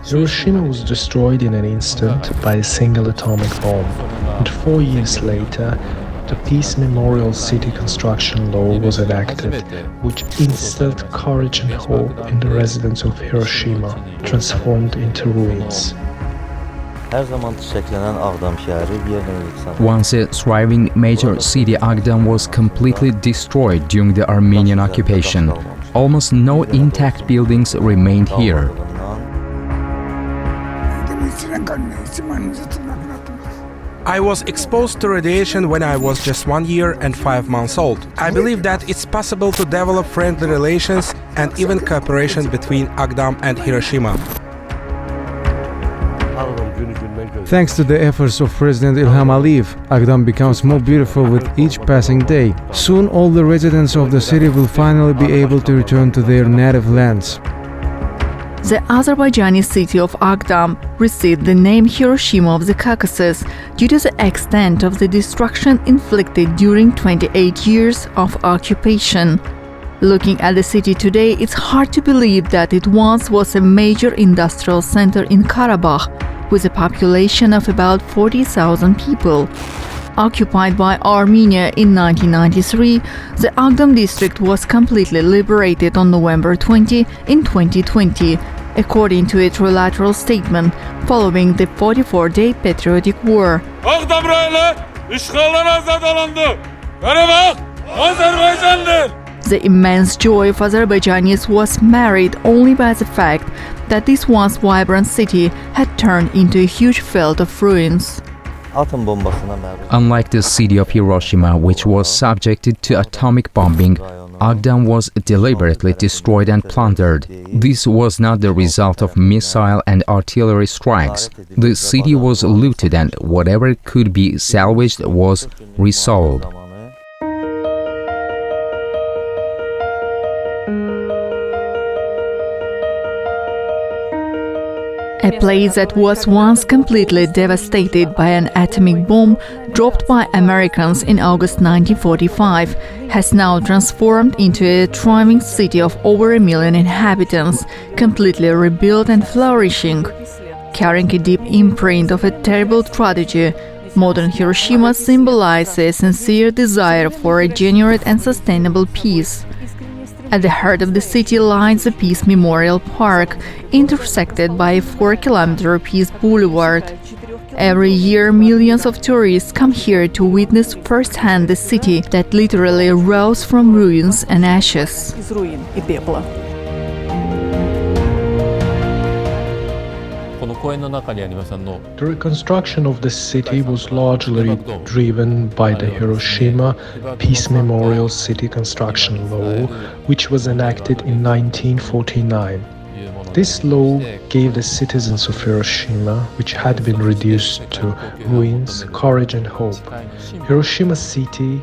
Hiroshima was destroyed in an instant by a single atomic bomb, and 4 years later, the Peace Memorial City Construction Law was enacted, which instilled courage and hope in the residents of Hiroshima, transformed into ruins. Once a thriving major city, Aghdam was completely destroyed during the Armenian occupation. Almost no intact buildings remained here. I was exposed to radiation when I was just 1 year and 5 months old. I believe that it's possible to develop friendly relations and even cooperation between Aghdam and Hiroshima. Thanks to the efforts of President Ilham Aliyev, Aghdam becomes more beautiful with each passing day. Soon all the residents of the city will finally be able to return to their native lands. The Azerbaijani city of Aghdam received the name Hiroshima of the Caucasus due to the extent of the destruction inflicted during 28 years of occupation. Looking at the city today, it's hard to believe that it once was a major industrial center in Karabakh, with a population of about 40,000 people. Occupied by Armenia in 1993, the Aghdam district was completely liberated on November 20 in 2020, according to a trilateral statement following the 44-day patriotic war. The immense joy of Azerbaijanis was married only by the fact that this once vibrant city had turned into a huge field of ruins. Unlike the city of Hiroshima, which was subjected to atomic bombing, Aghdam was deliberately destroyed and plundered. This was not the result of missile and artillery strikes. The city was looted and whatever could be salvaged was resold. A place that was once completely devastated by an atomic bomb dropped by Americans in August 1945 has now transformed into a thriving city of over 1 million inhabitants, completely rebuilt and flourishing. Carrying a deep imprint of a terrible tragedy, modern Hiroshima symbolizes a sincere desire for a genuine and sustainable peace. At the heart of the city lies the Peace Memorial Park, intersected by a 4-kilometer Peace Boulevard. Every year, millions of tourists come here to witness firsthand the city that literally rose from ruins and ashes. The reconstruction of the city was largely driven by the Hiroshima Peace Memorial City Construction Law, which was enacted in 1949. This law gave the citizens of Hiroshima, which had been reduced to ruins, courage and hope. Hiroshima city,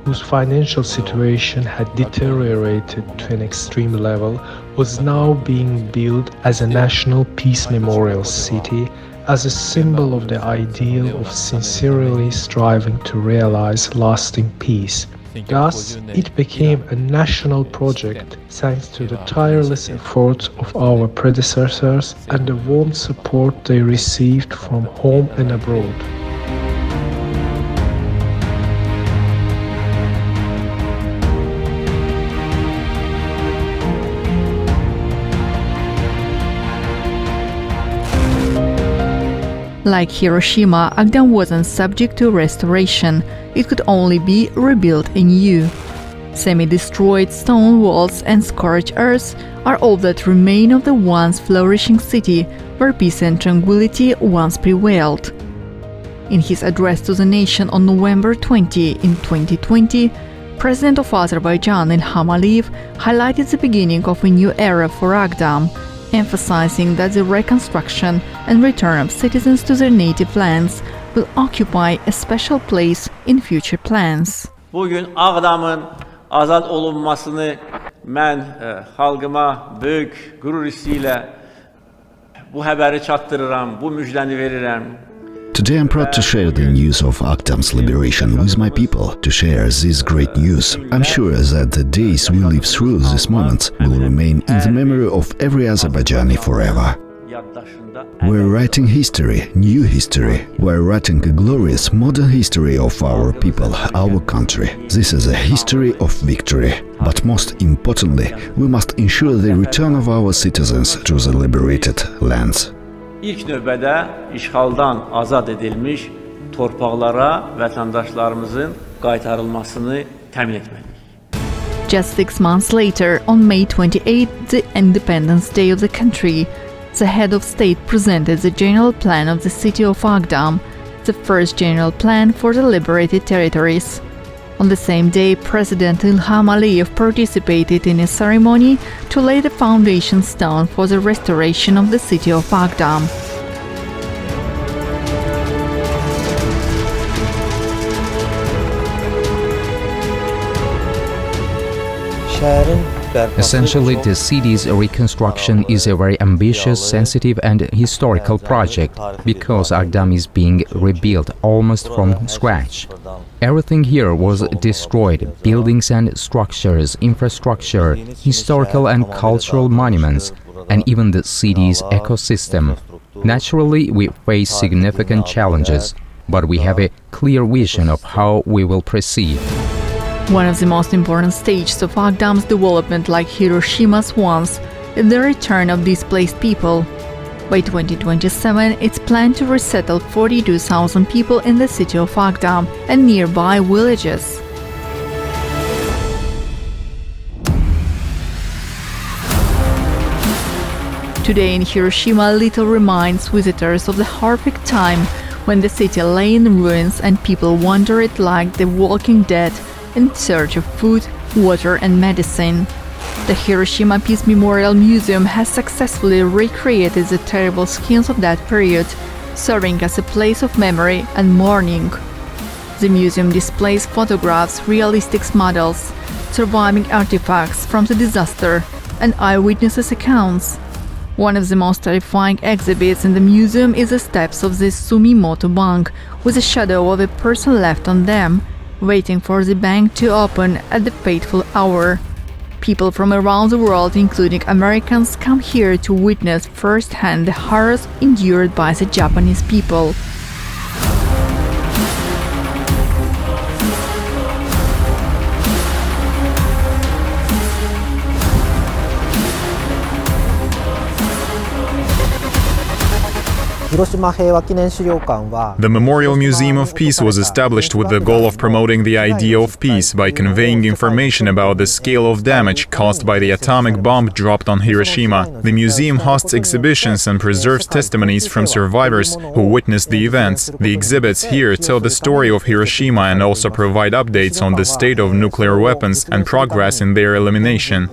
whose financial situation had deteriorated to an extreme level, was now being built as a national peace memorial city, as a symbol of the ideal of sincerely striving to realize lasting peace. Thus, it became a national project thanks to the tireless efforts of our predecessors and the warm support they received from home and abroad. Like Hiroshima, Aghdam wasn't subject to restoration. It could only be rebuilt anew. Semi-destroyed stone walls and scorched earth are all that remain of the once flourishing city where peace and tranquility once prevailed. In his address to the nation on November 20 in 2020, President of Azerbaijan Ilham Aliyev highlighted the beginning of a new era for Aghdam, emphasizing that the reconstruction and return of citizens to their native lands will occupy a special place in future plans. Bugün Aghdam'ın azad olunmasını mən xalqıma böyük qürur hissiyle bu xəbəri çatdırıram, bu müjdəni verirəm. Today I'm proud to share the news of Aghdam's liberation with my people, to share this great news. I'm sure that the days we live through this moment will remain in the memory of every Azerbaijani forever. We're writing history, new history. We're writing a glorious modern history of our people, our country. This is a history of victory. But most importantly, we must ensure the return of our citizens to the liberated lands. İlk növbədə işğaldan azad edilmiş torpaqlara vətəndaşlarımızın qaytarılmasını təmin etməliyik. Just 6 months later, on May 28, the Independence Day of the country, the head of state presented the general plan of the city of Aghdam, the first general plan for the liberated territories. On the same day, President Ilham Aliyev participated in a ceremony to lay the foundation stone for the restoration of the city of Aghdam. Essentially, the city's reconstruction is a very ambitious, sensitive and historical project, because Aghdam is being rebuilt almost from scratch. Everything here was destroyed: buildings and structures, infrastructure, historical and cultural monuments, and even the city's ecosystem. Naturally, we face significant challenges, but we have a clear vision of how we will proceed. One of the most important stages of Aghdam's development, like Hiroshima's once, is the return of displaced people. By 2027, it's planned to resettle 42,000 people in the city of Aghdam and nearby villages. Today in Hiroshima, little reminds visitors of the horrific time when the city lay in ruins and people wandered like the walking dead in search of food, water and medicine. The Hiroshima Peace Memorial Museum has successfully recreated the terrible scenes of that period, serving as a place of memory and mourning. The museum displays photographs, realistic models, surviving artifacts from the disaster, and eyewitnesses' accounts. One of the most terrifying exhibits in the museum is the steps of the Sumimoto Bank, with a shadow of a person left on them, waiting for the bank to open at the fateful hour. People from around the world, including Americans, come here to witness firsthand the horrors endured by the Japanese people. The Memorial Museum of Peace was established with the goal of promoting the idea of peace by conveying information about the scale of damage caused by the atomic bomb dropped on Hiroshima. The museum hosts exhibitions and preserves testimonies from survivors who witnessed the events. The exhibits here tell the story of Hiroshima and also provide updates on the state of nuclear weapons and progress in their elimination.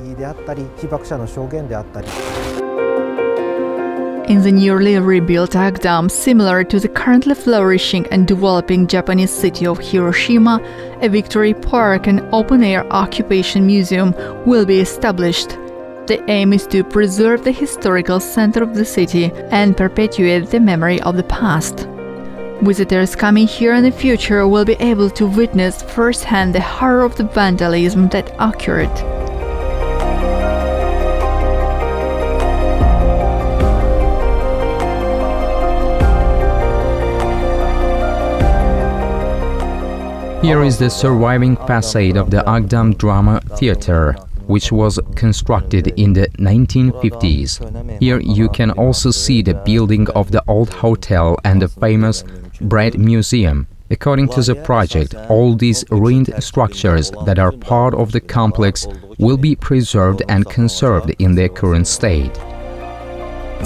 In the newly rebuilt Aghdam, similar to the currently flourishing and developing Japanese city of Hiroshima, a victory park and open-air occupation museum will be established. The aim is to preserve the historical center of the city and perpetuate the memory of the past. Visitors coming here in the future will be able to witness firsthand the horror of the vandalism that occurred. Here is the surviving facade of the Aghdam Drama Theatre. which was constructed in the 1950s. Here you can also see the building of the old hotel and the famous bread museum. According to the project, all these ruined structures that are part of the complex will be preserved and conserved in their current state.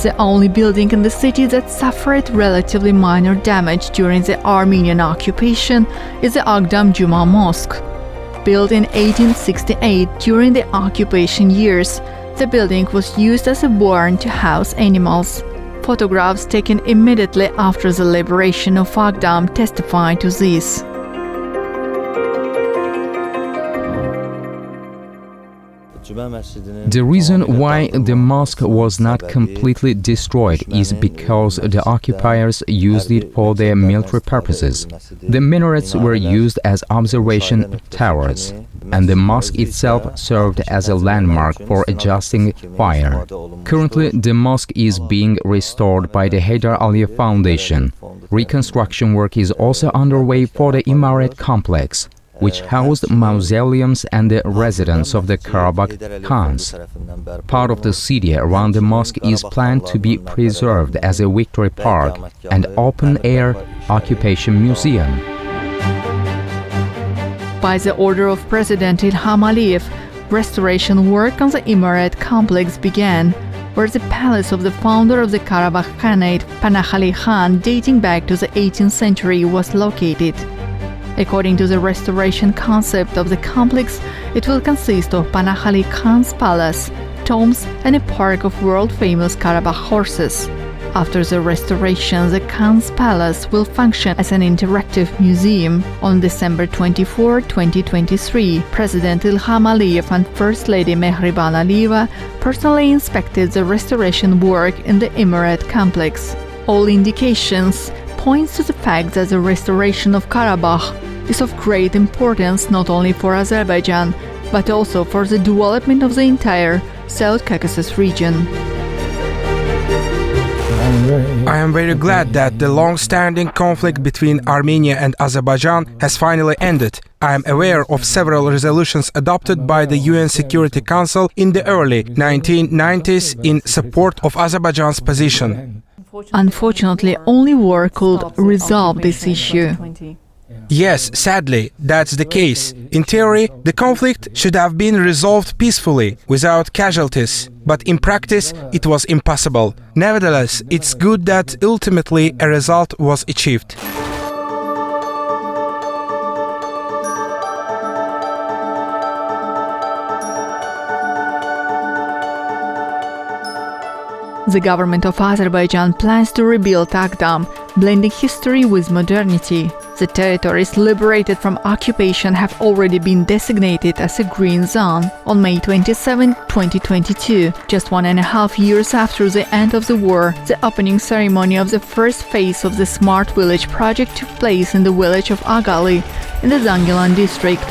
The only building in the city that suffered relatively minor damage during the Armenian occupation is the Aghdam Juma Mosque. Built in 1868 during the occupation years, the building was used as a barn to house animals. Photographs taken immediately after the liberation of Aghdam testify to this. The reason why the mosque was not completely destroyed is because the occupiers used it for their military purposes. The minarets were used as observation towers, and the mosque itself served as a landmark for adjusting fire. Currently, the mosque is being restored by the Heydar Aliyev Foundation. Reconstruction work is also underway for the Imaret complex, which housed mausoleums and the residence of the Karabakh Khans. Part of the city around the mosque is planned to be preserved as a victory park and open-air occupation museum. By the order of President Ilham Aliyev, restoration work on the Imaret complex began, where the palace of the founder of the Karabakh Khanate, Panah Ali Khan, dating back to the 18th century, was located. According to the restoration concept of the complex, it will consist of Panah Ali Khan's palace, tombs, and a park of world-famous Karabakh horses. After the restoration, the Khan's palace will function as an interactive museum. On December 24, 2023, President Ilham Aliyev and First Lady Mehriban Aliyeva personally inspected the restoration work in the Imaret complex. All indications points to the fact that the restoration of Karabakh is of great importance not only for Azerbaijan, but also for the development of the entire South Caucasus region. I am very glad that the long-standing conflict between Armenia and Azerbaijan has finally ended. I am aware of several resolutions adopted by the UN Security Council in the early 1990s in support of Azerbaijan's position. Unfortunately, only war could resolve this issue. Yes, sadly, that's the case. In theory, the conflict should have been resolved peacefully, without casualties, but in practice, it was impossible. Nevertheless, it's good that ultimately a result was achieved. The government of Azerbaijan plans to rebuild Aghdam, blending history with modernity. The territories liberated from occupation have already been designated as a green zone. On May 27, 2022, just 1.5 years after the end of the war, the opening ceremony of the first phase of the Smart Village project took place in the village of Agali in the Zangilan district,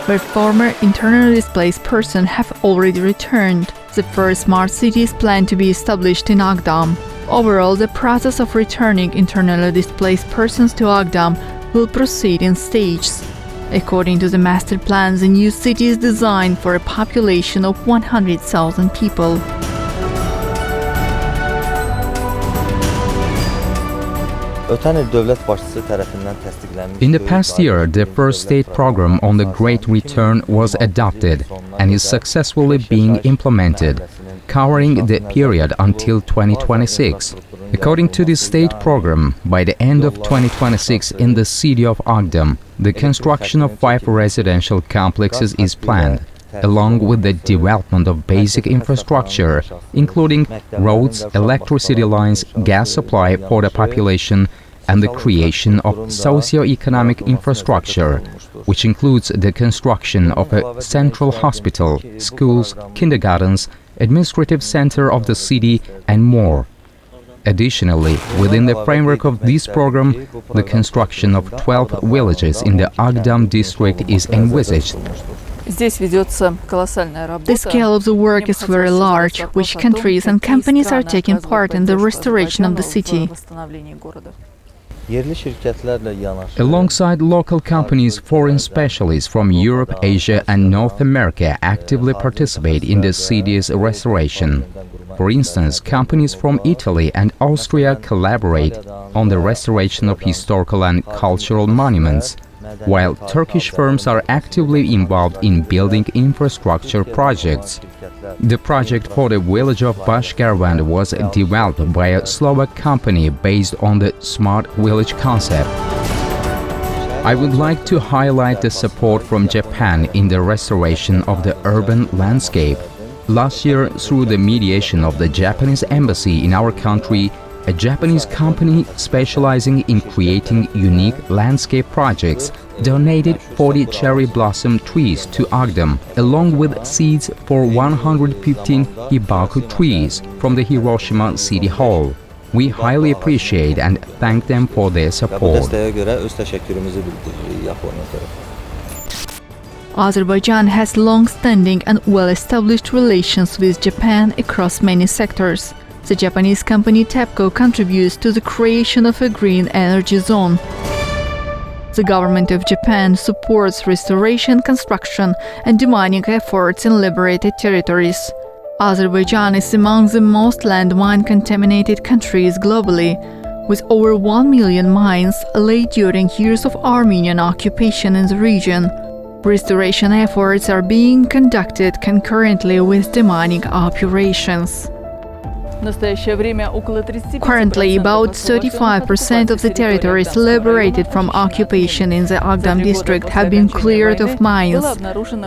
where former internally displaced persons have already returned. The first smart city is planned to be established in Aghdam. Overall, the process of returning internally displaced persons to Aghdam will proceed in stages. According to the master plan, the new city is designed for a population of 100,000 people. In the past year, the first state program on the Great Return was adopted and is successfully being implemented, covering the period until 2026. According to the state program, by the end of 2026 in the city of Aghdam, the construction of 5 residential complexes is planned, along with the development of basic infrastructure, including roads, electricity lines, gas supply for the population, and the creation of socio-economic infrastructure, which includes the construction of a central hospital, schools, kindergartens, administrative center of the city, and more. Additionally, within the framework of this program, the construction of 12 villages in the Aghdam district is envisaged. The scale of the work is very large, which countries and companies are taking part in the restoration of the city. Alongside local companies, foreign specialists from Europe, Asia and North America actively participate in the city's restoration. For instance, companies from Italy and Austria collaborate on the restoration of historical and cultural monuments, while Turkish firms are actively involved in building infrastructure projects. The project for the village of Bashgarvand was developed by a Slovak company based on the Smart Village concept. I would like to highlight the support from Japan in the restoration of the urban landscape. Last year, through the mediation of the Japanese embassy in our country, a Japanese company specializing in creating unique landscape projects donated 40 cherry blossom trees to Aghdam, along with seeds for 115 hibaku trees from the Hiroshima City Hall. We highly appreciate and thank them for their support. Azerbaijan has long-standing and well-established relations with Japan across many sectors. The Japanese company TEPCO contributes to the creation of a green energy zone. The government of Japan supports restoration, construction and demining efforts in liberated territories. Azerbaijan is among the most landmine-contaminated countries globally, with over 1 million mines laid during years of Armenian occupation in the region. Restoration efforts are being conducted concurrently with demining operations. Currently, about 35% of the territories liberated from occupation in the Aghdam district have been cleared of mines.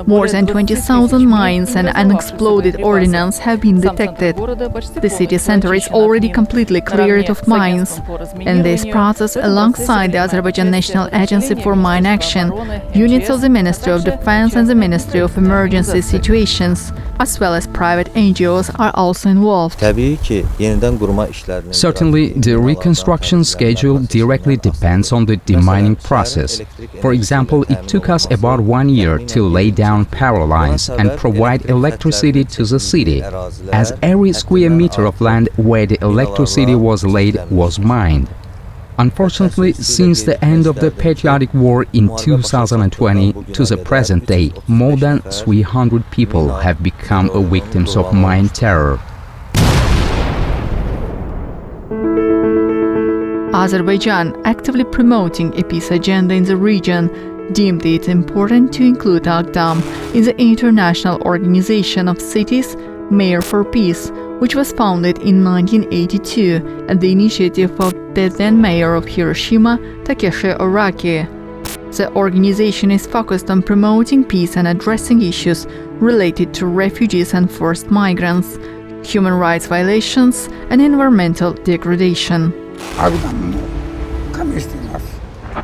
More than 20,000 mines and unexploded ordnance have been detected. The city center is already completely cleared of mines. In this process, alongside the Azerbaijan National Agency for Mine Action, units of the Ministry of Defense and the Ministry of Emergency Situations, as well as private NGOs, are also involved. Certainly, the reconstruction schedule directly depends on the demining process. For example, it took us about 1 year to lay down power lines and provide electricity to the city, as every square meter of land where the electricity was laid was mined. Unfortunately, since the end of the patriotic war in 2020 to the present day, more than 300 people have become victims of mine terror. Azerbaijan, actively promoting a peace agenda in the region, deemed it important to include Aghdam in the International Organization of Cities, Mayor for Peace, which was founded in 1982 at the initiative of the then mayor of Hiroshima, Takeshi Araki. The organization is focused on promoting peace and addressing issues related to refugees and forced migrants, human rights violations, and environmental degradation.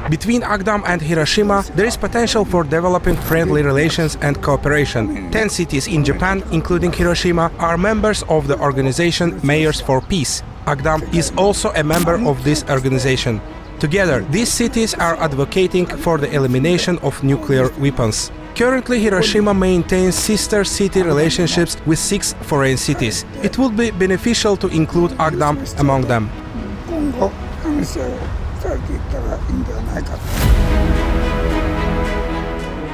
Between Aghdam and Hiroshima, there is potential for developing friendly relations and cooperation. 10 cities in Japan, including Hiroshima, are members of the organization Mayors for Peace. Aghdam is also a member of this organization. Together, these cities are advocating for the elimination of nuclear weapons. Currently, Hiroshima maintains sister city relationships with 6 foreign cities. It would be beneficial to include Aghdam among them.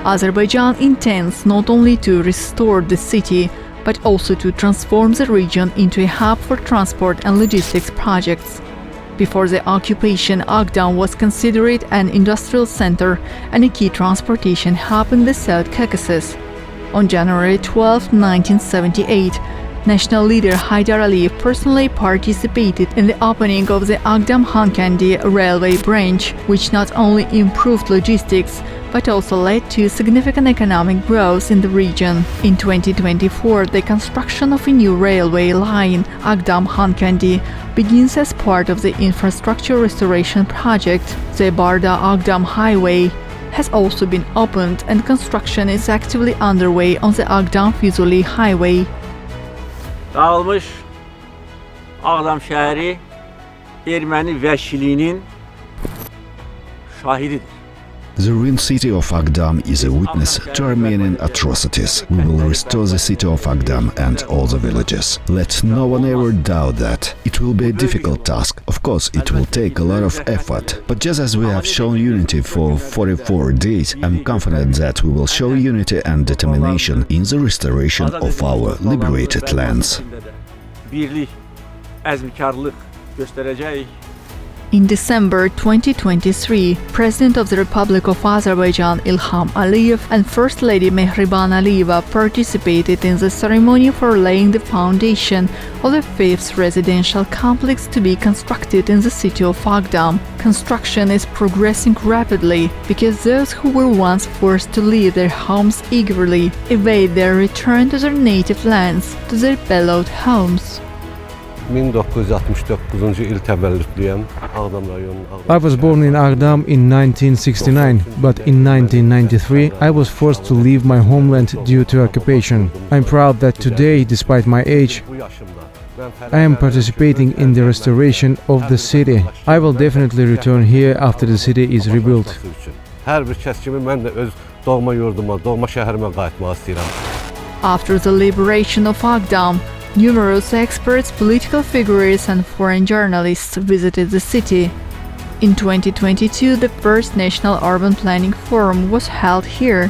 Azerbaijan intends not only to restore the city, but also to transform the region into a hub for transport and logistics projects. Before the occupation, Aghdam was considered an industrial center and a key transportation hub in the South Caucasus. On January 12, 1978, national leader Haydar Aliyev personally participated in the opening of the Aghdam-Hankandi railway branch, which not only improved logistics, but also led to significant economic growth in the region. In 2024, the construction of a new railway line, Aghdam-Hankandi, begins as part of the infrastructure restoration project. The Barda-Aghdam highway has also been opened and construction is actively underway on the Aghdam-Füzuli highway. Dağılmış Ağdam şəhəri erməni vəhşiliyinin şahididir. The ruined city of Aghdam is a witness to Armenian atrocities. We will restore the city of Aghdam and all the villages. Let no one ever doubt that. It It will be a difficult task. Of course, it will take a lot of effort. But just as we have shown unity for 44 days, I'm confident that we will show unity and determination in the restoration of our liberated lands. Birlik, əzmkarlıq göstərəcəyik. In December 2023, President of the Republic of Azerbaijan Ilham Aliyev and First Lady Mehriban Aliyeva participated in the ceremony for laying the foundation of the fifth residential complex to be constructed in the city of Aghdam. Construction is progressing rapidly because those who were once forced to leave their homes eagerly await their return to their native lands, to their beloved homes. 1969 il təvəllüdlüyəm. Aghdam rayonu. I was born in Aghdam in 1969, but in 1993 I was forced to leave my homeland due to occupation. I'm proud that today, despite my age, I am participating in the restoration of the city. I will definitely return here after the city is rebuilt. Hər bir kəs kimi mən də öz doğma yurduma, doğma şəhərimə qayıtmaq istəyirəm. After the liberation of Aghdam, numerous experts, political figures and foreign journalists visited the city. In 2022, the first National Urban Planning Forum was held here,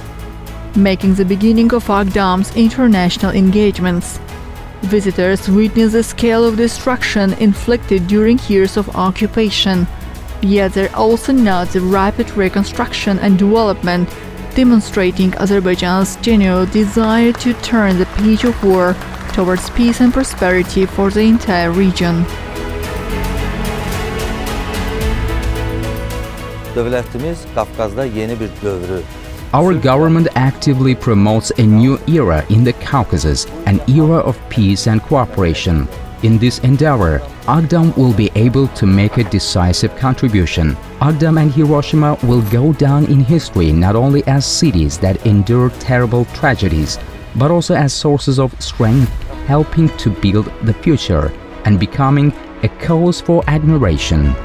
making the beginning of Aghdam's international engagements. Visitors witnessed the scale of destruction inflicted during years of occupation, yet they also note the rapid reconstruction and development, demonstrating Azerbaijan's genuine desire to turn the page of war towards peace and prosperity for the entire region. Dövlətimiz Qafqazda yeni bir dövrü. Our government actively promotes a new era in the Caucasus, an era of peace and cooperation. In this endeavor, Aghdam will be able to make a decisive contribution. Aghdam and Hiroshima will go down in history not only as cities that endured terrible tragedies, but also as sources of strength, helping to build the future and becoming a cause for admiration.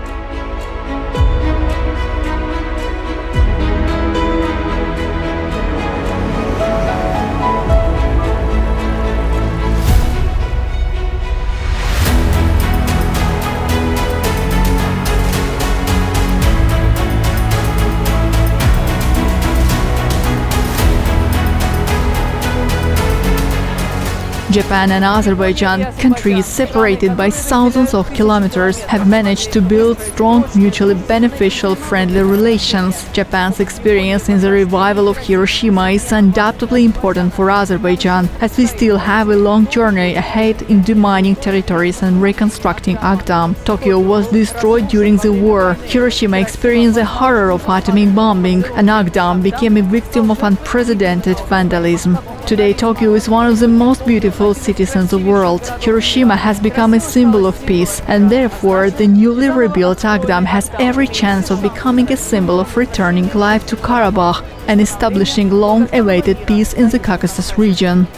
Japan and Azerbaijan, countries separated by thousands of kilometers, have managed to build strong, mutually beneficial, friendly relations. Japan's experience in the revival of Hiroshima is undoubtedly important for Azerbaijan, as we still have a long journey ahead in demining territories and reconstructing Aghdam. Tokyo was destroyed during the war. Hiroshima experienced the horror of atomic bombing, and Aghdam became a victim of unprecedented vandalism. Today, Tokyo is one of the most beautiful cities in the world. Hiroshima has become a symbol of peace, and therefore the newly rebuilt Aghdam has every chance of becoming a symbol of returning life to Karabakh and establishing long-awaited peace in the Caucasus region.